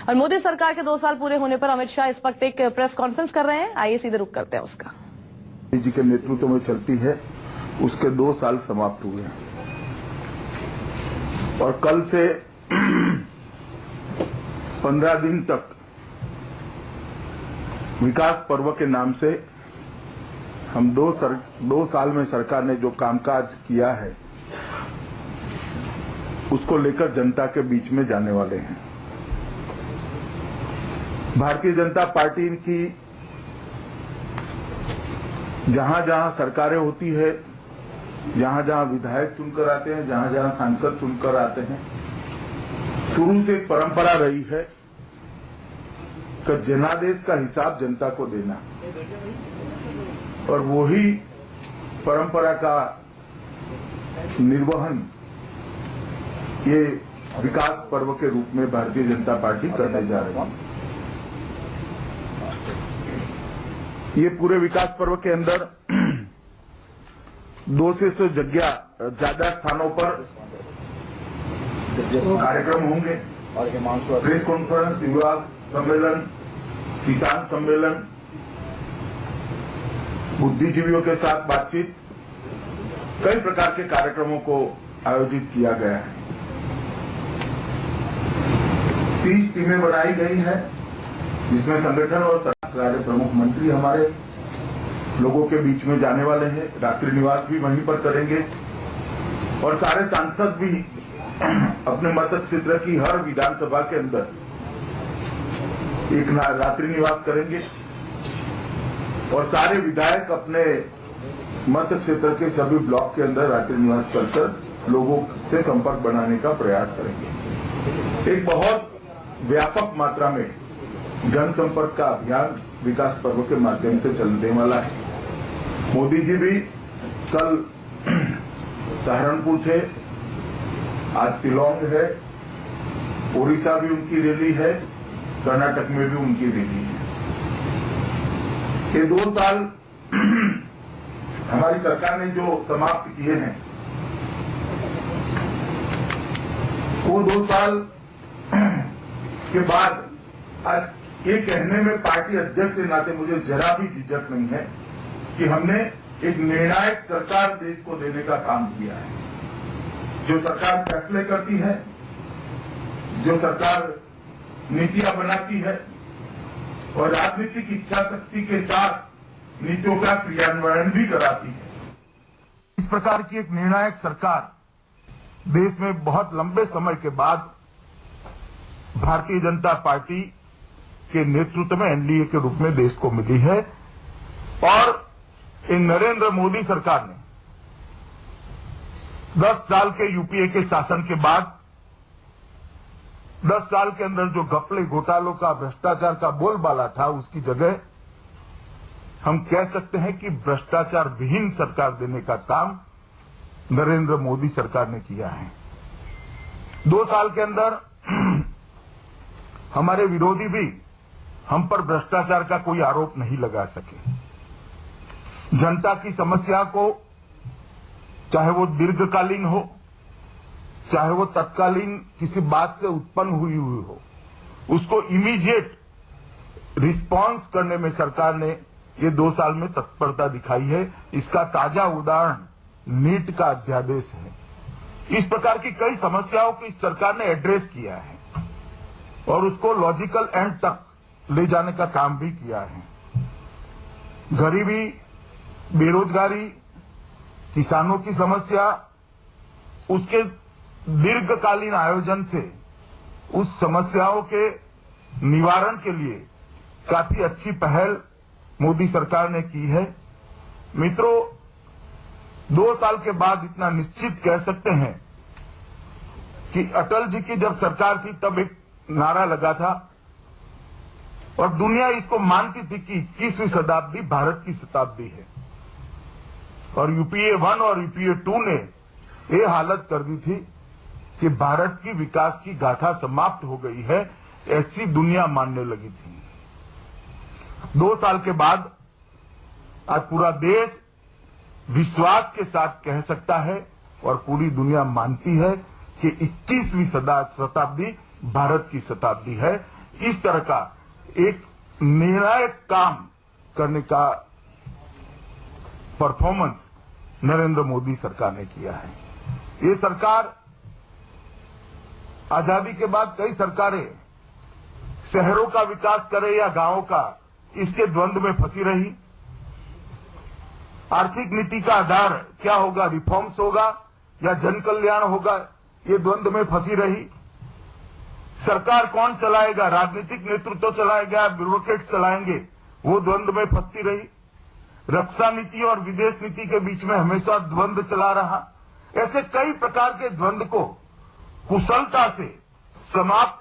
और मोदी सरकार के 2 साल पूरे होने पर अमित शाह इस वक्त एक प्रेस कॉन्फ्रेंस कर रहे हैं। आइए सीधे रुक करते हैं उसका। जी के नेतृत्व में चलती है, उसके 2 साल समाप्त हुए हैं और कल से 15 दिन तक विकास पर्व के नाम से हम 2 साल में सरकार ने जो कामकाज किया है उसको लेकर जनता के बीच में जाने वाले हैं। भारतीय जनता पार्टी की जहां जहां सरकारें होती है, जहां जहां विधायक चुनकर आते हैं, जहां जहां सांसद चुनकर आते हैं, शुरू से परंपरा रही है कि जनादेश का हिसाब जनता को देना, और वही परंपरा का निर्वहन ये विकास पर्व के रूप में भारतीय जनता पार्टी करने जा रही है। ये पूरे विकास पर्व के अंदर 200 से ज्यादा स्थानों पर कार्यक्रम होंगे। प्रेस कॉन्फ्रेंस, युवा सम्मेलन, किसान सम्मेलन, बुद्धिजीवियों के साथ बातचीत, कई प्रकार के कार्यक्रमों को आयोजित किया गया है। 30 टीमें बनाई गई है, जिसमें संगठन और सारे प्रमुख मंत्री हमारे लोगों के बीच में जाने वाले हैं। रात्रि निवास भी वहीं पर करेंगे और सारे सांसद भी अपने मत क्षेत्र की हर विधानसभा के अंदर एक रात्रि निवास करेंगे और सारे विधायक अपने मत क्षेत्र के सभी ब्लॉक के अंदर रात्रि निवास कर लोगों से संपर्क बनाने का प्रयास करेंगे। एक बहुत व्यापक मात्रा में जनसंपर्क का अभियान विकास पर्व के माध्यम से चलने वाला है। मोदी जी भी कल सहारनपुर थे, आज शिलोंग है, उड़ीसा भी उनकी रैली है, कर्नाटक में भी उनकी रैली है। ये 2 साल हमारी सरकार ने जो समाप्त किए हैं, वो 2 साल के बाद आज ये कहने में पार्टी अध्यक्ष के नाते मुझे जरा भी झिझक नहीं है कि हमने एक निर्णायक सरकार देश को देने का काम किया है। जो सरकार फैसले करती है, जो सरकार नीतियां बनाती है और राजनीतिक इच्छा शक्ति के साथ नीतियों का क्रियान्वयन भी कराती है। इस प्रकार की एक निर्णायक सरकार देश में बहुत लंबे समय के बाद भारतीय जनता पार्टी के नेतृत्व में एनडीए के रूप में देश को मिली है। और इन नरेंद्र मोदी सरकार ने 10 साल के यूपीए के शासन के बाद 10 साल के अंदर जो घपले घोटालों का, भ्रष्टाचार का बोलबाला था, उसकी जगह हम कह सकते हैं कि भ्रष्टाचार विहीन सरकार देने का काम नरेंद्र मोदी सरकार ने किया है। 2 साल के अंदर हमारे विरोधी भी हम पर भ्रष्टाचार का कोई आरोप नहीं लगा सके। जनता की समस्या को, चाहे वो दीर्घकालीन हो, चाहे वो तत्कालीन किसी बात से उत्पन्न हुई हो, उसको इमीडिएट रिस्पांस करने में सरकार ने ये 2 साल में तत्परता दिखाई है। इसका ताजा उदाहरण नीट का अध्यादेश है। इस प्रकार की कई समस्याओं की सरकार ने एड्रेस किया है और उसको लॉजिकल एंड तक ले जाने का काम भी किया है। गरीबी, बेरोजगारी, किसानों की समस्या, उसके दीर्घकालीन आयोजन से उस समस्याओं के निवारण के लिए काफी अच्छी पहल मोदी सरकार ने की है। मित्रों, 2 साल के बाद इतना निश्चित कह सकते हैं कि अटल जी की जब सरकार थी तब एक नारा लगा था और दुनिया इसको मानती थी कि 21वीं शताब्दी भारत की शताब्दी है, और यूपीए 1 और यूपीए 2 ने ये हालत कर दी थी कि भारत की विकास की गाथा समाप्त हो गई है, ऐसी दुनिया मानने लगी थी। 2 साल के बाद आज पूरा देश विश्वास के साथ कह सकता है और पूरी दुनिया मानती है कि 21वीं शताब्दी भारत की शताब्दी है। इस तरह का एक निर्णायक काम करने का परफॉर्मेंस नरेंद्र मोदी सरकार ने किया है। ये सरकार आजादी के बाद कई सरकारें शहरों का विकास करे या गांवों का, इसके द्वंद्व में फंसी रही। आर्थिक नीति का आधार क्या होगा, रिफॉर्म्स होगा या जन कल्याण होगा, ये द्वंद्व में फंसी रही। सरकार कौन चलाएगा, राजनीतिक नेतृत्व चलाएगा, ब्यूरोक्रेट्स चलाएंगे, वो द्वंद्व में फंसती रही। रक्षा नीति और विदेश नीति के बीच में हमेशा द्वंद्व चला रहा। ऐसे कई प्रकार के द्वंद्व को कुशलता से समाप्त